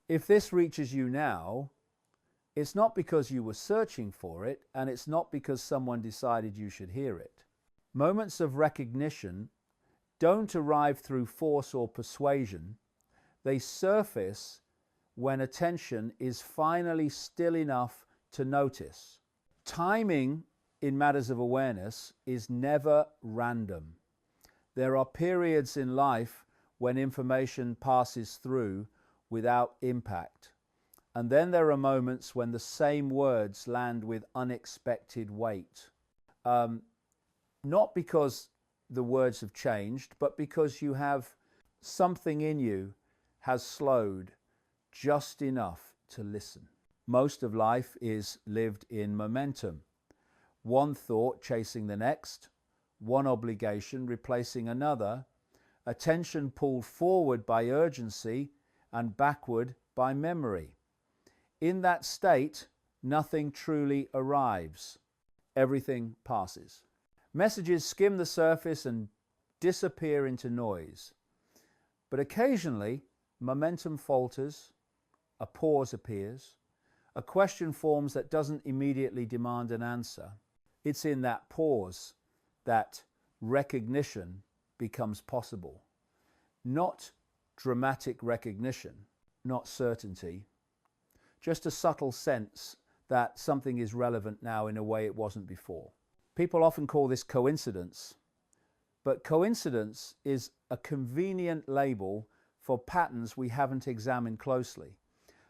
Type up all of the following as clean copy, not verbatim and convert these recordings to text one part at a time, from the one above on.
If this reaches you now, it's not because you were searching for it, and it's not because someone decided you should hear it. Moments of recognition don't arrive through force or persuasion. They surface when attention is finally still enough to notice. Timing in matters of awareness is never random. There are periods in life when information passes through without impact. And then there are moments when the same words land with unexpected weight. Not because the words have changed, but because you have something in you has slowed just enough to listen. Most of life is lived in momentum. One thought chasing the next, one obligation replacing another, attention pulled forward by urgency and backward by memory. In that state, nothing truly arrives. Everything passes. Messages skim the surface and disappear into noise. But occasionally, momentum falters, a pause appears, a question forms that doesn't immediately demand an answer. It's in that pause that recognition becomes possible. Not dramatic recognition, not certainty, just a subtle sense that something is relevant now in a way it wasn't before. People often call this coincidence, but coincidence is a convenient label for patterns we haven't examined closely.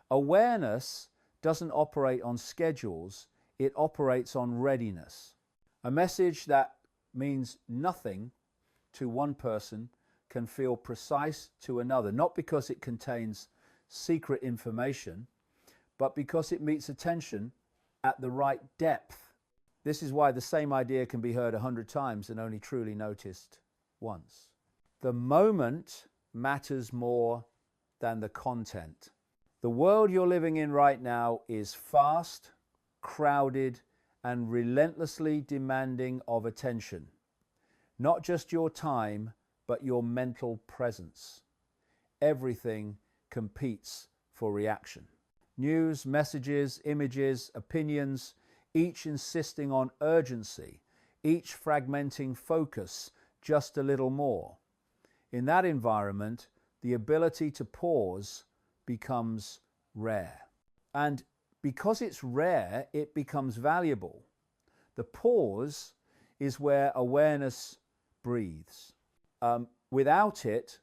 Awareness doesn't operate on schedules, it operates on readiness. A message that means nothing to one person can feel precise to another, not because it contains secret information, but because it meets attention at the right depth. This is why the same idea can be heard 100 times and only truly noticed once. The moment matters more than the content. The world you're living in right now is fast, crowded, and relentlessly demanding of attention. Not just your time, but your mental presence. Everything competes for reaction. News, messages, images, opinions, each insisting on urgency, each fragmenting focus just a little more. In that environment, the ability to pause becomes rare. And because it's rare, it becomes valuable. The pause is where awareness breathes. Without it,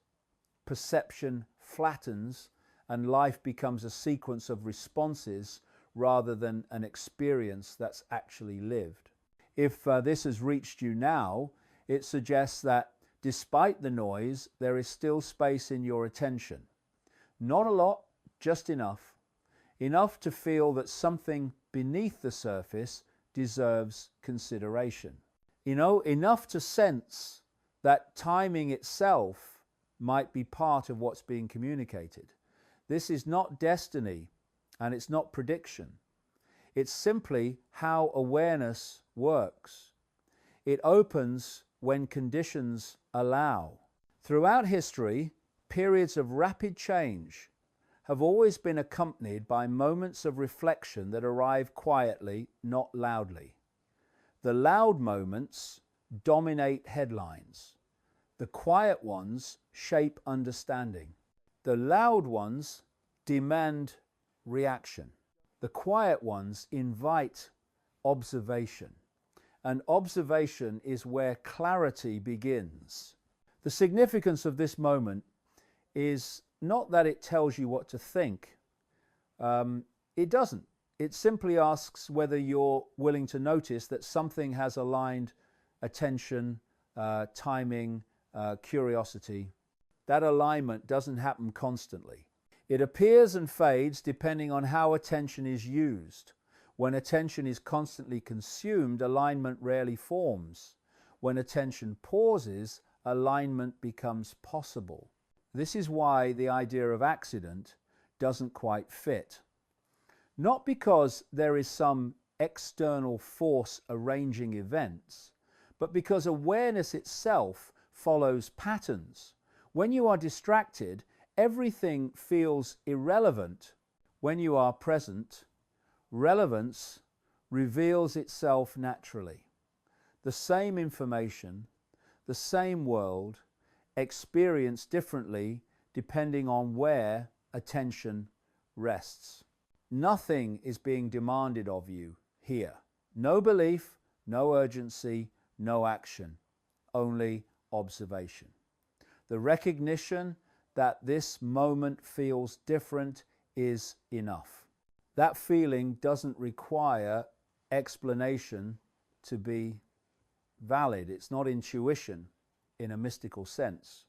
perception flattens and life becomes a sequence of responses rather than an experience that's actually lived. If this has reached you now, it suggests that despite the noise, there is still space in your attention. Not a lot, just enough. Enough to feel that something beneath the surface deserves consideration. Enough to sense that timing itself might be part of what's being communicated. This is not destiny, and it's not prediction. It's simply how awareness works. It opens when conditions allow. Throughout history, periods of rapid change have always been accompanied by moments of reflection that arrive quietly, not loudly. The loud moments dominate headlines. The quiet ones shape understanding. The loud ones demand reaction. The quiet ones invite observation. And observation is where clarity begins. The significance of this moment is not that it tells you what to think. It doesn't. It simply asks whether you're willing to notice that something has aligned attention, timing, curiosity. That alignment doesn't happen constantly. It appears and fades depending on how attention is used. When attention is constantly consumed, alignment rarely forms. When attention pauses, alignment becomes possible. This is why the idea of accident doesn't quite fit. Not because there is some external force arranging events, but because awareness itself follows patterns. When you are distracted, everything feels irrelevant when you are present, relevance reveals itself naturally. The same information, the same world, experienced differently depending on where attention rests. Nothing is being demanded of you here. No belief, no urgency, no action, only observation. The recognition that this moment feels different is enough. That feeling doesn't require explanation to be valid. It's not intuition in a mystical sense.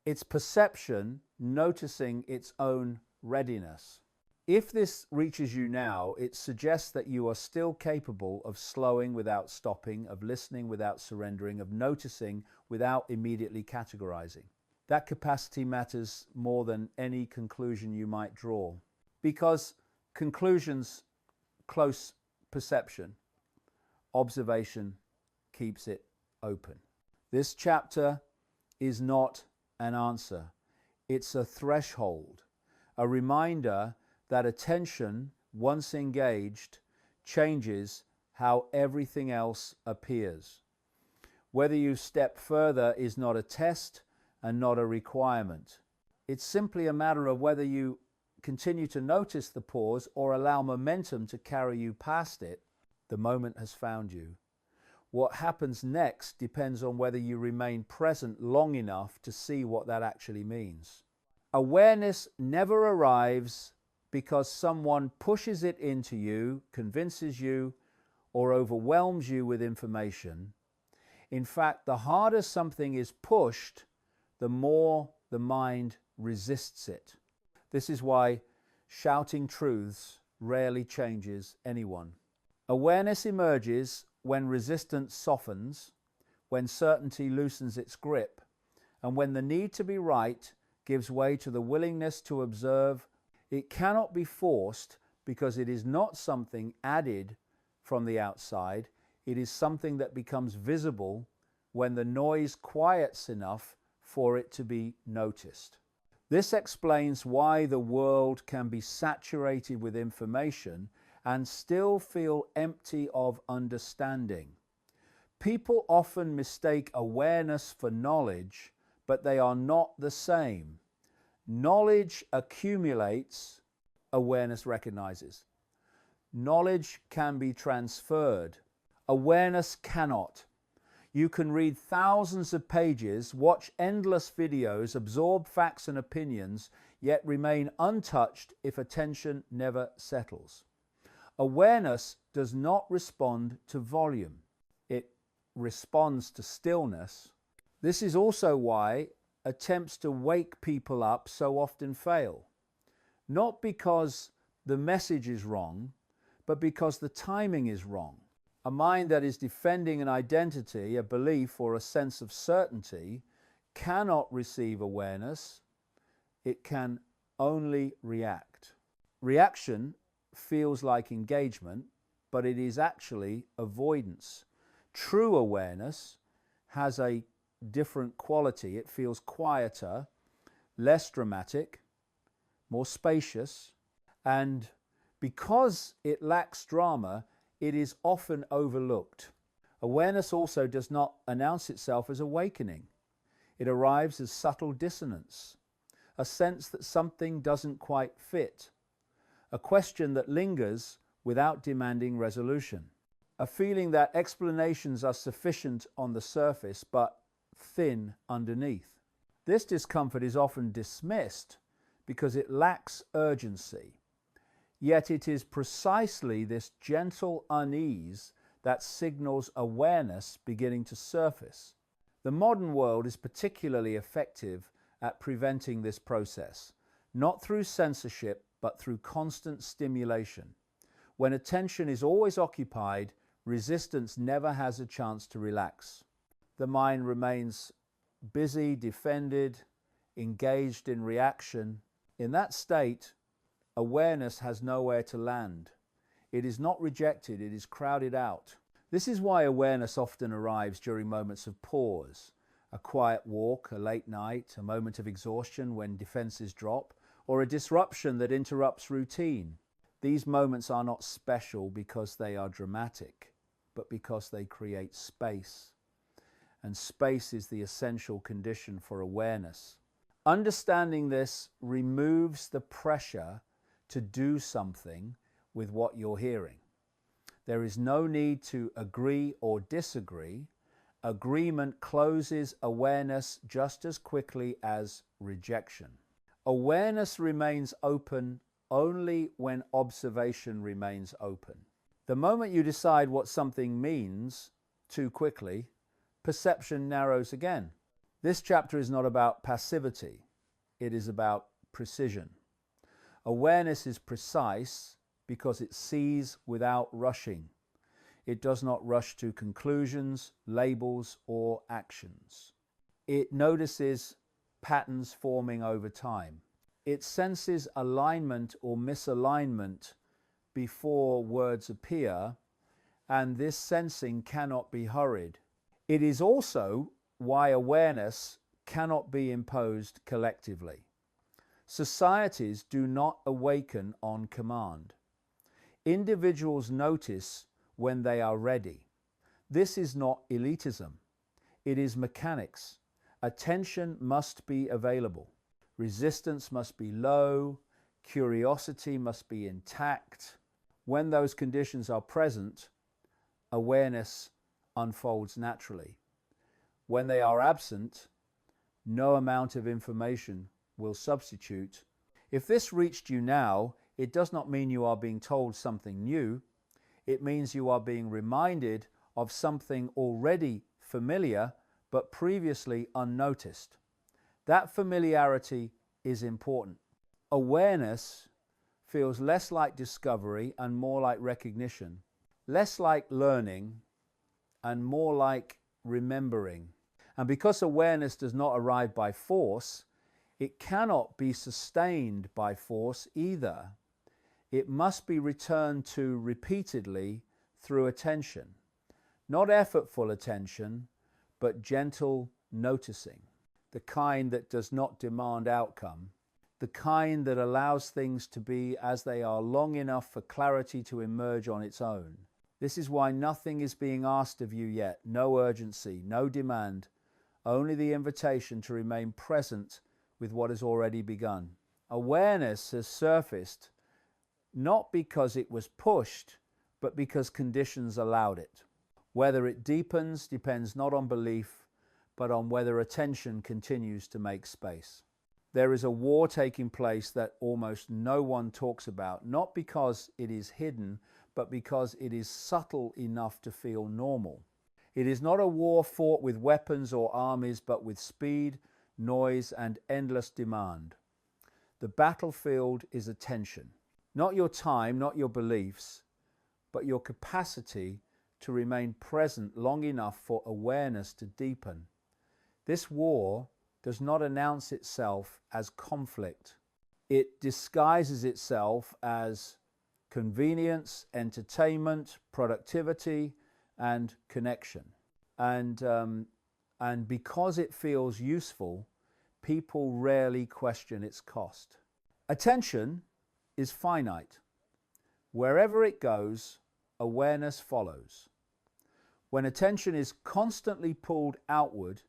It's perception noticing its own readiness. If this reaches you now, it suggests that you are still capable of slowing without stopping, of listening without surrendering, of noticing without immediately categorizing. That capacity matters more than any conclusion you might draw, because conclusions close perception. Observation keeps it open. This chapter is not an answer. It's a threshold, a reminder that attention, once engaged, changes how everything else appears. Whether you step further is not a test and not a requirement. It's simply a matter of whether you continue to notice the pause or allow momentum to carry you past it. The moment has found you. What happens next depends on whether you remain present long enough to see what that actually means. Awareness never arrives because someone pushes it into you, convinces you, or overwhelms you with information. In fact, the harder something is pushed, the more the mind resists it. This is why shouting truths rarely changes anyone. Awareness emerges when resistance softens, when certainty loosens its grip, and when the need to be right gives way to the willingness to observe. It cannot be forced because it is not something added from the outside. It is something that becomes visible when the noise quiets enough for it to be noticed. This explains why the world can be saturated with information and still feel empty of understanding. People often mistake awareness for knowledge, but they are not the same. Knowledge accumulates, awareness recognizes. Knowledge can be transferred. Awareness cannot. You can read thousands of pages, watch endless videos, absorb facts and opinions, yet remain untouched if attention never settles. Awareness does not respond to volume. It responds to stillness. This is also why attempts to wake people up so often fail. Not because the message is wrong, but because the timing is wrong. A mind that is defending an identity, a belief, or a sense of certainty cannot receive awareness. It can only react. Reaction feels like engagement, but it is actually avoidance. True awareness has a different quality. It feels quieter, less dramatic, more spacious, and because it lacks drama, it is often overlooked. Awareness also does not announce itself as awakening. It arrives as subtle dissonance, a sense that something doesn't quite fit, a question that lingers without demanding resolution, a feeling that explanations are sufficient on the surface but thin underneath. This discomfort is often dismissed because it lacks urgency. Yet it is precisely this gentle unease that signals awareness beginning to surface. The modern world is particularly effective at preventing this process, not through censorship, but through constant stimulation. When attention is always occupied, resistance never has a chance to relax. The mind remains busy, defended, engaged in reaction. In that state, awareness has nowhere to land. It is not rejected, it is crowded out. This is why awareness often arrives during moments of pause, a quiet walk, a late night, a moment of exhaustion when defenses drop, or a disruption that interrupts routine. These moments are not special because they are dramatic, but because they create space. And space is the essential condition for awareness. Understanding this removes the pressure to do something with what you're hearing. There is no need to agree or disagree. Agreement closes awareness just as quickly as rejection. Awareness remains open only when observation remains open. The moment you decide what something means too quickly, perception narrows again. This chapter is not about passivity. It is about precision. Awareness is precise because it sees without rushing. It does not rush to conclusions, labels, or actions. It notices patterns forming over time. It senses alignment or misalignment before words appear, and this sensing cannot be hurried. It is also why awareness cannot be imposed collectively. Societies do not awaken on command. Individuals notice when they are ready. This is not elitism. It is mechanics. Attention must be available. Resistance must be low. Curiosity must be intact. When those conditions are present, awareness unfolds naturally. When they are absent, no amount of information will substitute. If this reached you now, it does not mean you are being told something new. It means you are being reminded of something already familiar but previously unnoticed. That familiarity is important. Awareness feels less like discovery and more like recognition, less like learning and more like remembering. And because awareness does not arrive by force, it cannot be sustained by force either. It must be returned to repeatedly through attention. Not effortful attention, but gentle noticing. The kind that does not demand outcome. The kind that allows things to be as they are long enough for clarity to emerge on its own. This is why nothing is being asked of you yet. No urgency, no demand, only the invitation to remain present with what has already begun. Awareness has surfaced not because it was pushed, but because conditions allowed it. Whether it deepens depends not on belief, but on whether attention continues to make space. There is a war taking place that almost no one talks about, not because it is hidden, but because it is subtle enough to feel normal. It is not a war fought with weapons or armies, but with speed, noise, and endless demand. The battlefield is attention. Not your time, not your beliefs, but your capacity to remain present long enough for awareness to deepen. This war does not announce itself as conflict. It disguises itself as convenience, entertainment, productivity, and connection. And because it feels useful, people rarely question its cost. Attention is finite. Wherever it goes, awareness follows. When attention is constantly pulled outward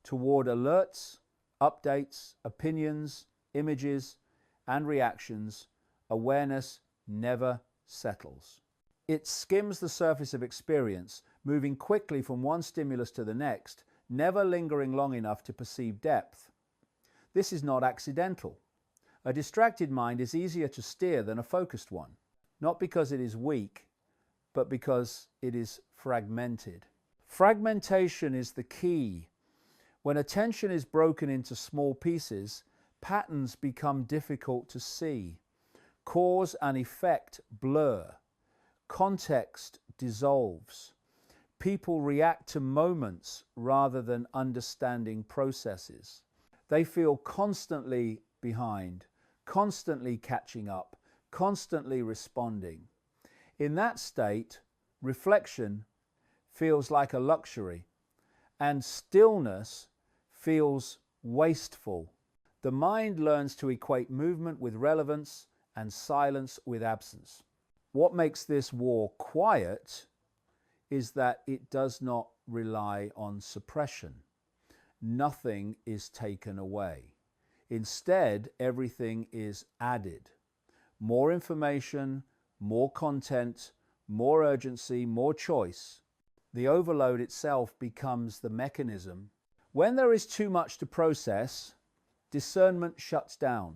toward alerts, updates, opinions, images, and reactions, awareness never settles. It skims the surface of experience, moving quickly from one stimulus to the next, never lingering long enough to perceive depth. This is not accidental. A distracted mind is easier to steer than a focused one, not because it is weak, but because it is fragmented. Fragmentation is the key. When attention is broken into small pieces, patterns become difficult to see. Cause and effect blur. Context dissolves. People react to moments rather than understanding processes. They feel constantly behind, constantly catching up, constantly responding. In that state, reflection feels like a luxury, and stillness feels wasteful. The mind learns to equate movement with relevance and silence with absence. What makes this war quiet is that it does not rely on suppression. Nothing is taken away. Instead, everything is added. More information, more content, more urgency, more choice. The overload itself becomes the mechanism. When there is too much to process, discernment shuts down.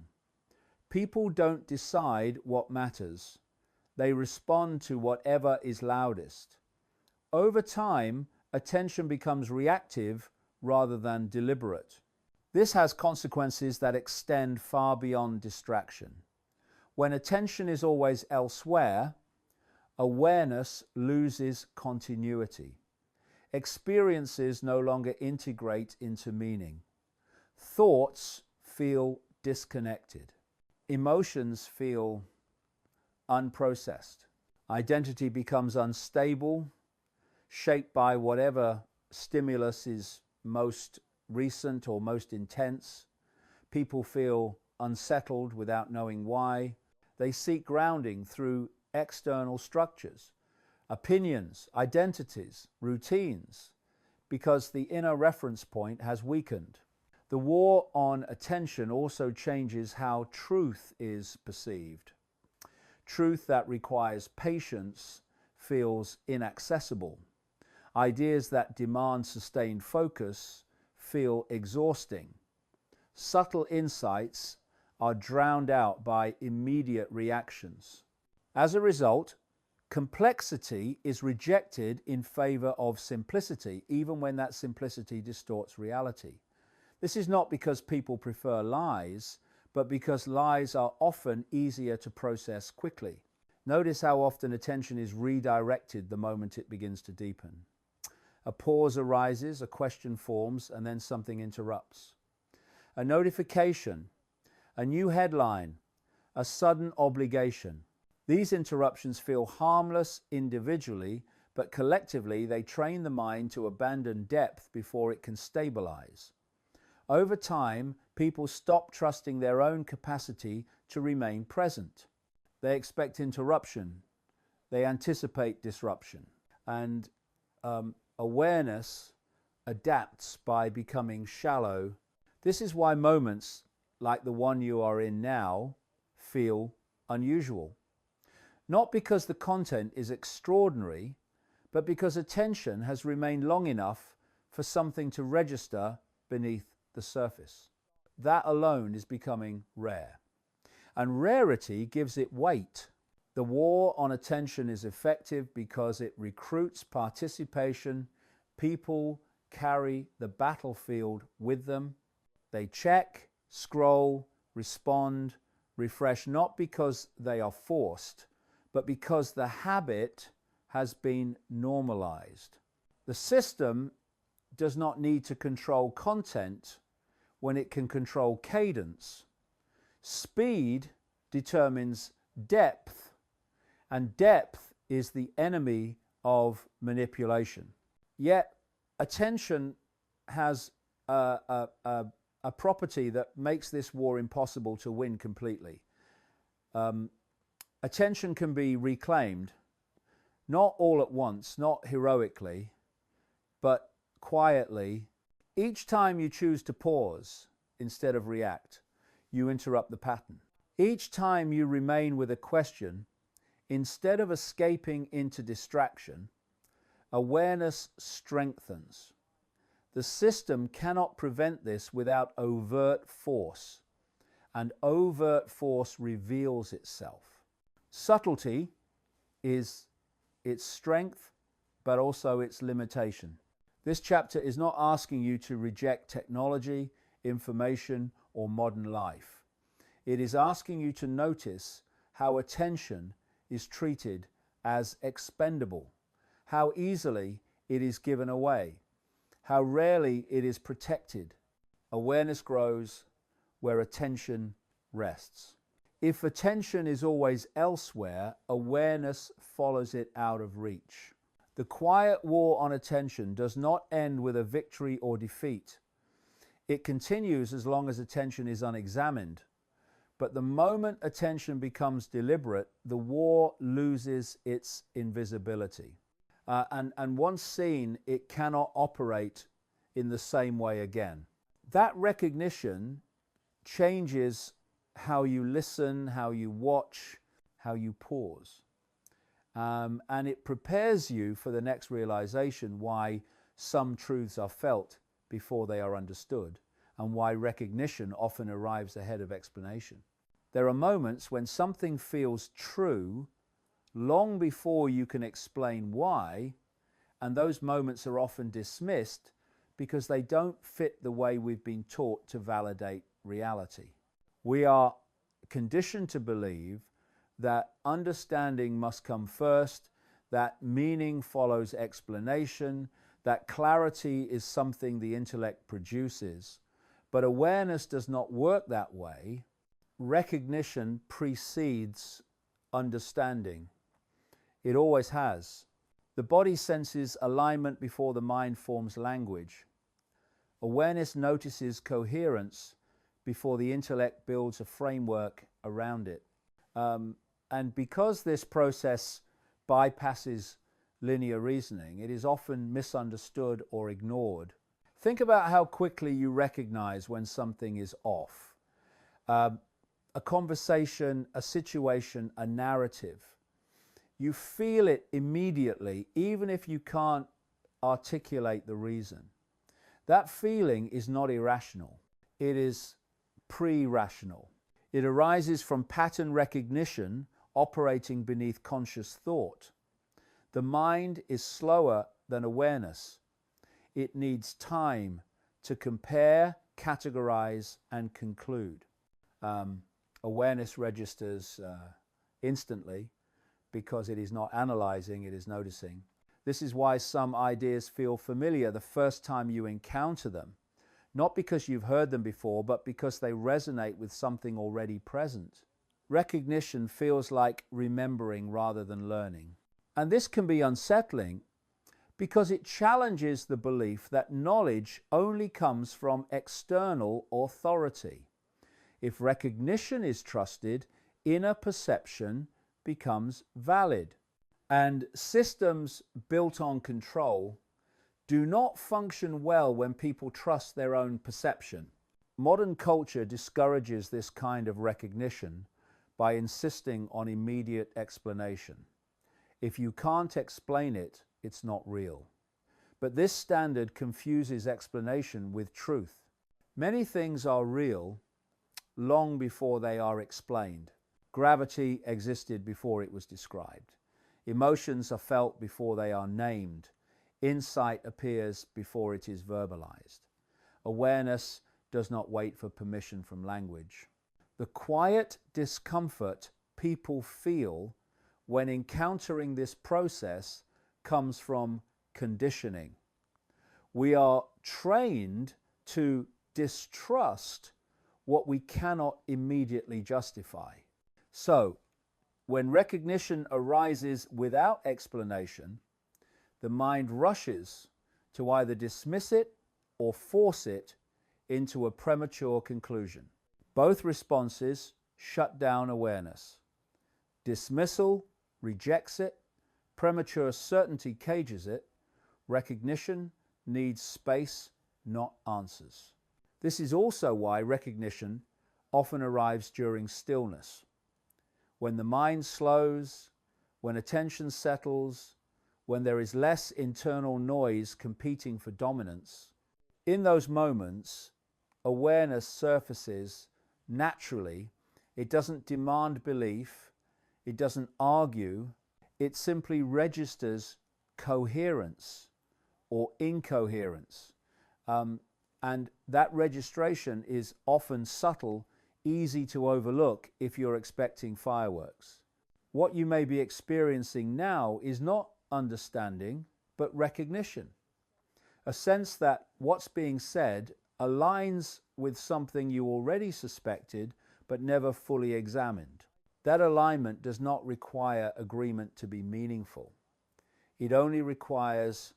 People don't decide what matters. They respond to whatever is loudest. Over time, attention becomes reactive rather than deliberate. This has consequences that extend far beyond distraction. When attention is always elsewhere, awareness loses continuity. Experiences no longer integrate into meaning. Thoughts feel disconnected. Emotions feel unprocessed. Identity becomes unstable, shaped by whatever stimulus is most recent or most intense. People feel unsettled without knowing why. They seek grounding through external structures, opinions, identities, routines, because the inner reference point has weakened. The war on attention also changes how truth is perceived. Truth that requires patience feels inaccessible. Ideas that demand sustained focus feel exhausting. Subtle insights are drowned out by immediate reactions. As a result, complexity is rejected in favor of simplicity, even when that simplicity distorts reality. This is not because people prefer lies, but because lies are often easier to process quickly. Notice how often attention is redirected the moment it begins to deepen. A pause arises, a question forms, and then something interrupts. A notification, a new headline, a sudden obligation. These interruptions feel harmless individually, but collectively they train the mind to abandon depth before it can stabilize. Over time, people stop trusting their own capacity to remain present. They expect interruption. They anticipate disruption. And awareness adapts by becoming shallow. This is why moments like the one you are in now feel unusual. Not because the content is extraordinary, but because attention has remained long enough for something to register beneath the surface. That alone is becoming rare. And rarity gives it weight. The war on attention is effective because it recruits participation. People carry the battlefield with them. They check, scroll, respond, refresh, not because they are forced, but because the habit has been normalized. The system does not need to control content when it can control cadence. Speed determines depth, and depth is the enemy of manipulation. Yet, attention has a property that makes this war impossible to win completely. Attention can be reclaimed, not all at once, not heroically, but quietly. Each time you choose to pause instead of react, you interrupt the pattern. Each time you remain with a question, instead of escaping into distraction, awareness strengthens. The system cannot prevent this without overt force, and overt force reveals itself. Subtlety is its strength, but also its limitation. This chapter is not asking you to reject technology, information, or modern life. It is asking you to notice how attention is treated as expendable, how easily it is given away, how rarely it is protected. Awareness grows where attention rests. If attention is always elsewhere, awareness follows it out of reach. The quiet war on attention does not end with a victory or defeat. It continues as long as attention is unexamined. But the moment attention becomes deliberate, the war loses its invisibility. And once seen, it cannot operate in the same way again. That recognition changes how you listen, how you watch, how you pause. And it prepares you for the next realization why some truths are felt before they are understood, and why recognition often arrives ahead of explanation. There are moments when something feels true long before you can explain why, and those moments are often dismissed because they don't fit the way we've been taught to validate reality. We are conditioned to believe that understanding must come first, that meaning follows explanation, that clarity is something the intellect produces. But awareness does not work that way. Recognition precedes understanding. It always has. The body senses alignment before the mind forms language. Awareness notices coherence before the intellect builds a framework around it. And because this process bypasses linear reasoning, it is often misunderstood or ignored. Think about how quickly you recognize when something is off. A conversation, a situation, a narrative. You feel it immediately, even if you can't articulate the reason. That feeling is not irrational. It is pre-rational. It arises from pattern recognition operating beneath conscious thought. The mind is slower than awareness. It needs time to compare, categorize, and conclude. Awareness registers instantly because it is not analyzing, it is noticing. This is why some ideas feel familiar the first time you encounter them, not because you've heard them before, but because they resonate with something already present. Recognition feels like remembering rather than learning. And this can be unsettling because it challenges the belief that knowledge only comes from external authority. If recognition is trusted, inner perception becomes valid. And systems built on control do not function well when people trust their own perception. Modern culture discourages this kind of recognition by insisting on immediate explanation. If you can't explain it, it's not real. But this standard confuses explanation with truth. Many things are real long before they are explained. Gravity existed before it was described. Emotions are felt before they are named. Insight appears before it is verbalized. Awareness does not wait for permission from language. The quiet discomfort people feel when encountering this process comes from conditioning. We are trained to distrust what we cannot immediately justify. So, when recognition arises without explanation, the mind rushes to either dismiss it or force it into a premature conclusion. Both responses shut down awareness. Dismissal rejects it, premature certainty cages it, recognition needs space, not answers. This is also why recognition often arrives during stillness. When the mind slows, when attention settles, when there is less internal noise competing for dominance, in those moments, awareness surfaces naturally. It doesn't demand belief, it doesn't argue, it simply registers coherence or incoherence. And that registration is often subtle, easy to overlook if you're expecting fireworks. What you may be experiencing now is not understanding, but recognition. A sense that what's being said aligns with something you already suspected, but never fully examined. That alignment does not require agreement to be meaningful. It only requires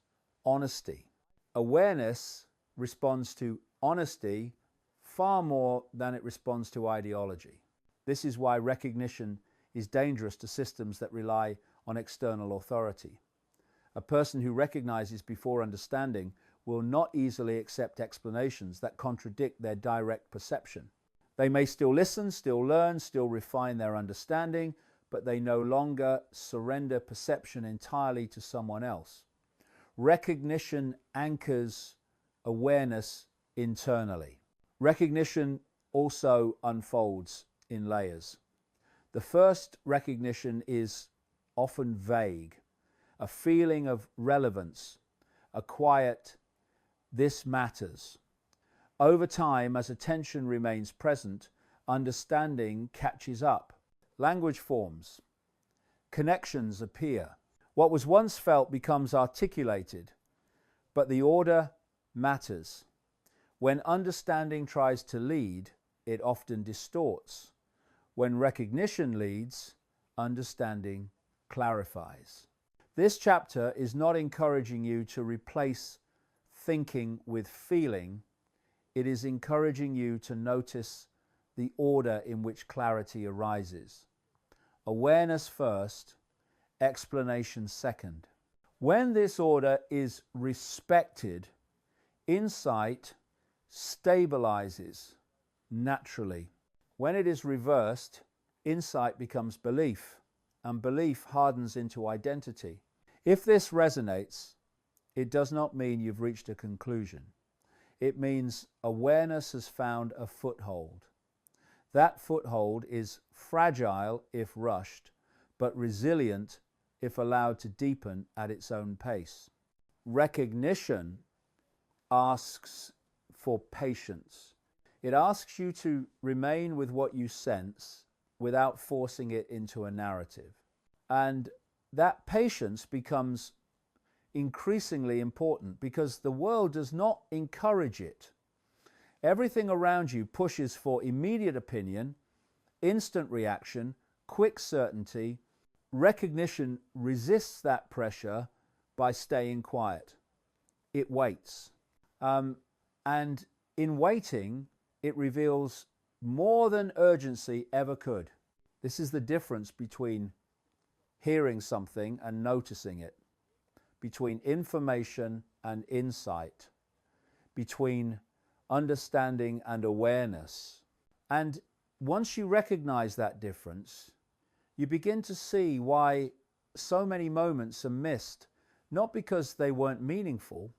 honesty. Awareness responds to honesty far more than it responds to ideology. This is why recognition is dangerous to systems that rely on external authority. A person who recognizes before understanding will not easily accept explanations that contradict their direct perception. They may still listen, still learn, still refine their understanding, but they no longer surrender perception entirely to someone else. Recognition anchors awareness internally. Recognition also unfolds in layers. The first recognition is often vague, a feeling of relevance, a quiet, "this matters." Over time, as attention remains present, understanding catches up. Language forms. Connections appear. What was once felt becomes articulated, but the order matters. When understanding tries to lead, it often distorts. When recognition leads, understanding clarifies. This chapter is not encouraging you to replace thinking with feeling. It is encouraging you to notice the order in which clarity arises. Awareness first, explanation second. When this order is respected, insight stabilizes naturally. When it is reversed, insight becomes belief, and belief hardens into identity. If this resonates, it does not mean you've reached a conclusion. It means awareness has found a foothold. That foothold is fragile if rushed, but resilient if allowed to deepen at its own pace. Recognition asks for patience. It asks you to remain with what you sense without forcing it into a narrative. And that patience becomes increasingly important because the world does not encourage it. Everything around you pushes for immediate opinion, instant reaction, quick certainty. Recognition resists that pressure by staying quiet. It waits. And in waiting, it reveals more than urgency ever could. This is the difference between hearing something and noticing it, between information and insight, between understanding and awareness. And once you recognize that difference, you begin to see why so many moments are missed, not because they weren't meaningful,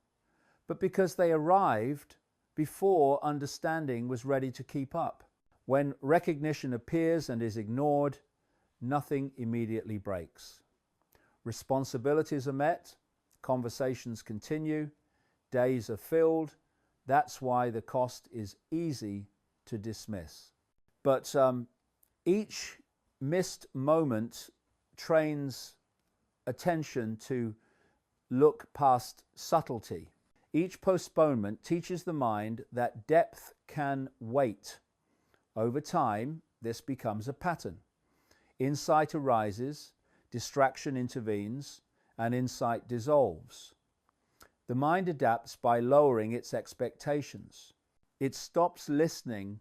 but because they arrived before understanding was ready to keep up. When recognition appears and is ignored, nothing immediately breaks. Responsibilities are met, conversations continue, days are filled. That's why the cost is easy to dismiss. But each missed moment trains attention to look past subtlety. Each postponement teaches the mind that depth can wait. Over time, this becomes a pattern. Insight arises, distraction intervenes, and insight dissolves. The mind adapts by lowering its expectations. It stops listening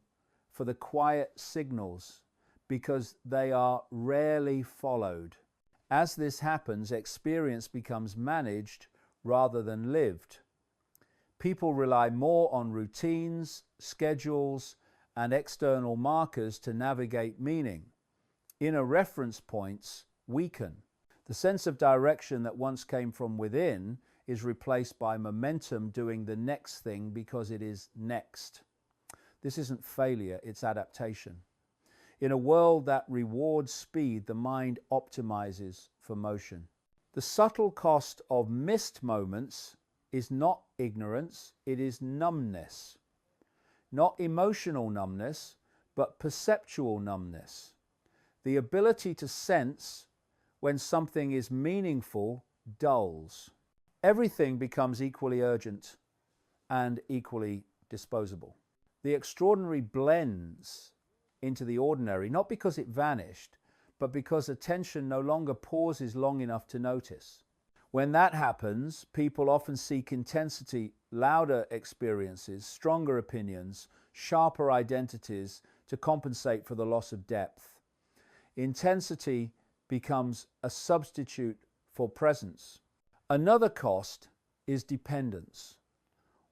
for the quiet signals because they are rarely followed. As this happens, experience becomes managed rather than lived. People rely more on routines, schedules, and external markers to navigate meaning. Inner reference points weaken. The sense of direction that once came from within is replaced by momentum doing the next thing because it is next. This isn't failure, it's adaptation. In a world that rewards speed, the mind optimizes for motion. The subtle cost of missed moments is not ignorance, it is numbness. Not emotional numbness, but perceptual numbness. The ability to sense when something is meaningful dulls. Everything becomes equally urgent and equally disposable. The extraordinary blends into the ordinary, not because it vanished, but because attention no longer pauses long enough to notice. When that happens, people often seek intensity louder experiences, stronger opinions, sharper identities to compensate for the loss of depth. Intensity becomes a substitute for presence. Another cost is dependence.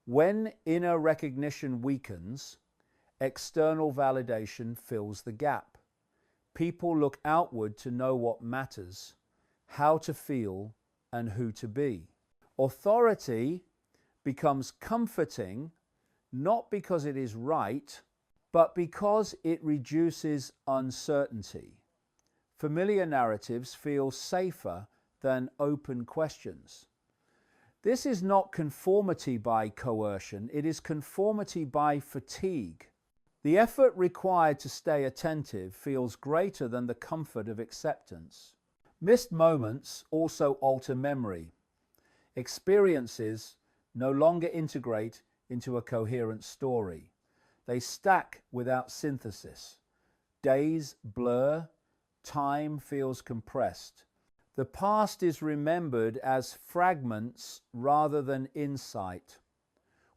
When inner recognition weakens, external validation fills the gap. People look outward to know what matters, how to feel, and who to be. Authority becomes comforting not because it is right, but because it reduces uncertainty. Familiar narratives feel safer than open questions. This is not conformity by coercion, it is conformity by fatigue. The effort required to stay attentive feels greater than the comfort of acceptance. Missed moments also alter memory. Experiences no longer integrate into a coherent story. They stack without synthesis. Days blur, time feels compressed. The past is remembered as fragments rather than insight.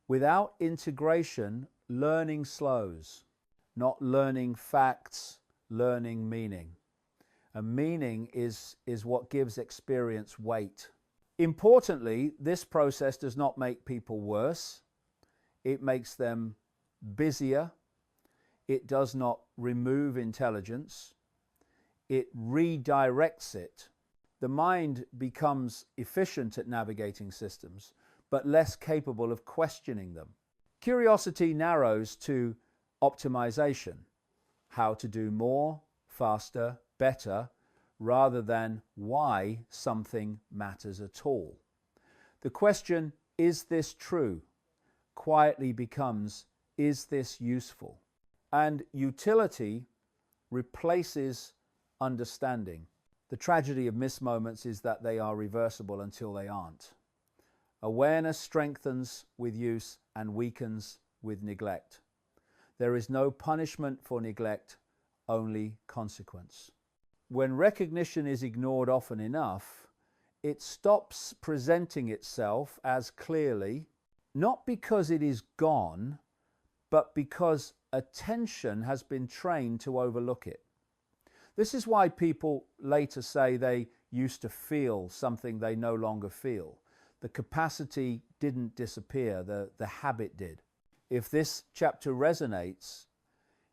Without integration, learning slows. Not learning facts, learning meaning. And meaning is what gives experience weight. Importantly, this process does not make people worse. It makes them busier. It does not remove intelligence. It redirects it. The mind becomes efficient at navigating systems, but less capable of questioning them. Curiosity narrows to optimization, how to do more, faster, better, rather than why something matters at all. The question, is this true, quietly becomes, is this useful? And utility replaces understanding. The tragedy of missed moments is that they are reversible until they aren't. Awareness strengthens with use and weakens with neglect. There is no punishment for neglect, only consequence. When recognition is ignored often enough, it stops presenting itself as clearly, not because it is gone, but because attention has been trained to overlook it. This is why people later say they used to feel something they no longer feel. The capacity didn't disappear, the habit did. If this chapter resonates,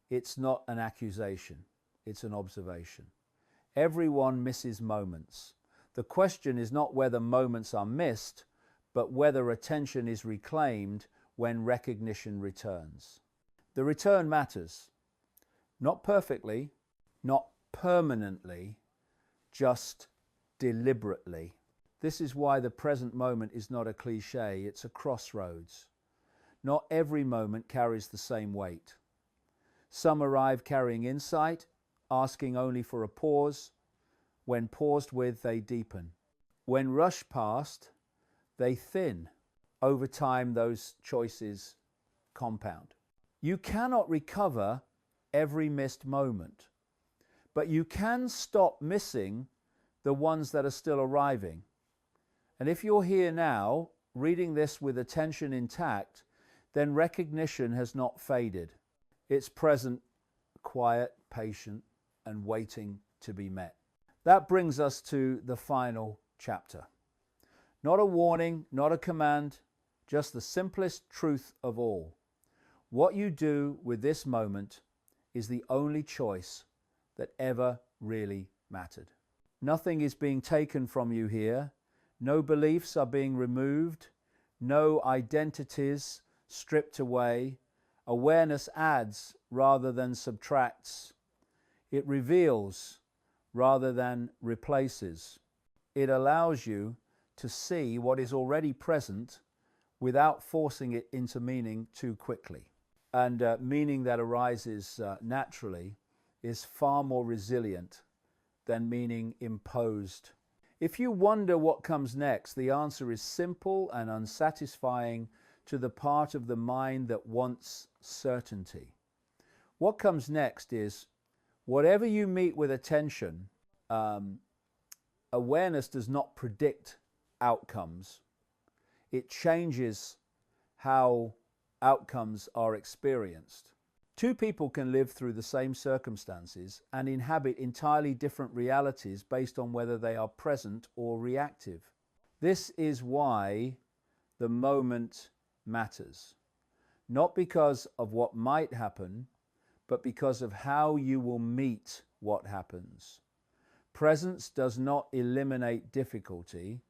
it's not an accusation, it's an observation. Everyone misses moments. The question is not whether moments are missed, but whether attention is reclaimed when recognition returns. The return matters. Not perfectly, not permanently, just deliberately. This is why the present moment is not a cliche, it's a crossroads. Not every moment carries the same weight. Some arrive carrying insight, asking only for a pause. When paused with, they deepen. When rushed past, they thin. Over time, those choices compound. You cannot recover every missed moment, but you can stop missing the ones that are still arriving. And if you're here now, reading this with attention intact, then recognition has not faded. It's present, quiet, patient, and waiting to be met. That brings us to the final chapter. Not a warning, not a command, just the simplest truth of all. What you do with this moment is the only choice that ever really mattered. Nothing is being taken from you here. No beliefs are being removed. No identities stripped away. Awareness adds rather than subtracts. It reveals rather than replaces. It allows you to see what is already present without forcing it into meaning too quickly. And meaning that arises naturally is far more resilient than meaning imposed. If you wonder what comes next, the answer is simple and unsatisfying to the part of the mind that wants certainty. What comes next is whatever you meet with attention, awareness does not predict outcomes. It changes how outcomes are experienced. Two people can live through the same circumstances and inhabit entirely different realities based on whether they are present or reactive. This is why the moment matters. Not because of what might happen, but because of how you will meet what happens. Presence does not eliminate difficulty,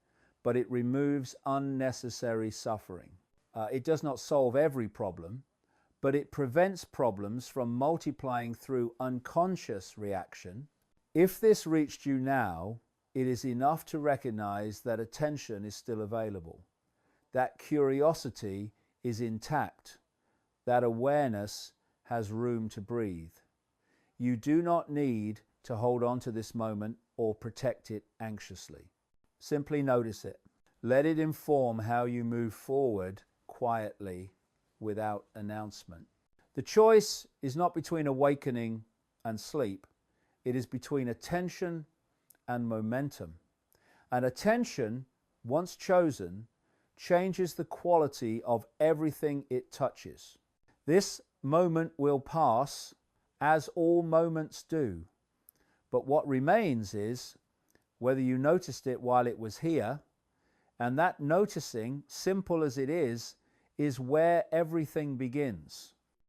but it removes unnecessary suffering. It does not solve every problem, but it prevents problems from multiplying through unconscious reaction. If this reached you now, it is enough to recognize that attention is still available, that curiosity is intact, that awareness has room to breathe. You do not need to hold on to this moment or protect it anxiously. Simply notice it. Let it inform how you move forward quietly without announcement. The choice is not between awakening and sleep. It is between attention and momentum. And attention, once chosen, changes the quality of everything it touches. This moment will pass, as all moments do. But what remains is whether you noticed it while it was here, and that noticing, simple as it is where everything begins.